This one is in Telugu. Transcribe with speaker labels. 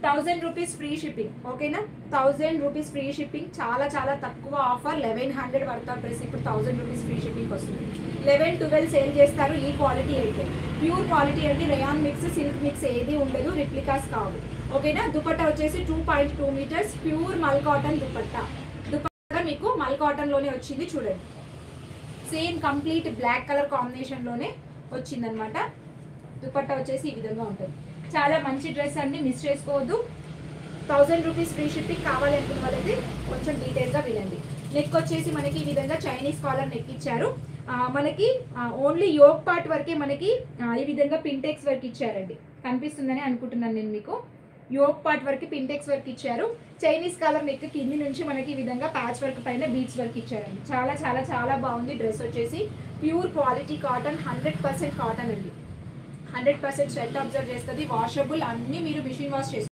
Speaker 1: 1000 రూపీస్ ఫ్రీ షిప్పింగ్, ఓకేనా? 1000 రూపీస్ ఫ్రీ షిప్పింగ్, చాలా చాలా తక్కువ ఆఫర్. 1100 వర్త్ ఆఫ్ డ్రెస్ ఇప్పుడు 1000 రూపీస్ ఫ్రీ షిప్పింగ్ వస్తుంది. 11-12 సేల్ చేస్తారు. ఈ క్వాలిటీ అయితే ప్యూర్ క్వాలిటీ అండి. రేయాన్ మిక్స్, సిల్క్ మిక్స్ ఏది ఉండదు, రిప్లికాస్ కావు, ఓకేనా? దుపట్టా వచ్చేసి 2.2 metres pure mul cotton dupatta. Dupatta మీకు మల్ కాటన్ లోనే వచ్చింది చూడండి. Same complete black colour combination లోనే వచ్చిందనమాట. దుపట్టా వచ్చేసి ఈ విధంగా ఉంటుంది. చాలా మంచి డ్రెస్ అండి, మిస్ చేసుకోవద్దు. 1000 రూపీస్ ఫ్రీ షిప్పింగ్ కావాలి అనుకున్న వాళ్ళైతే కొంచెం డీటెయిల్గా వినండి. నెక్ వచ్చేసి మనకి ఈ విధంగా చైనీస్ కాలర్ నెక్ ఇచ్చారు. మనకి ఓన్లీ యోక్ పార్ట్ వరకే మనకి ఈ విధంగా పింటెక్స్ వర్క్ ఇచ్చారండి. కనిపిస్తుందని అనుకుంటున్నాను నేను మీకు. యోక్ పార్ట్ వరకు పింటెక్స్ వర్క్ ఇచ్చారు. చైనీస్ కాలర్ నెక్ కింది నుంచి మనకి ఈ విధంగా ప్యాచ్ వర్క్ పైన బీట్స్ వర్క్ ఇచ్చారండి. చాలా చాలా చాలా బాగుంది డ్రెస్ వచ్చేసి. ప్యూర్ క్వాలిటీ కాటన్, 100% కాటన్ అండి. 100% స్వెట్ అబ్జర్వ్ చేస్తుంది. వాషబుల్, అన్ని మీరు మిషన్ వాష్ చేస్తారు.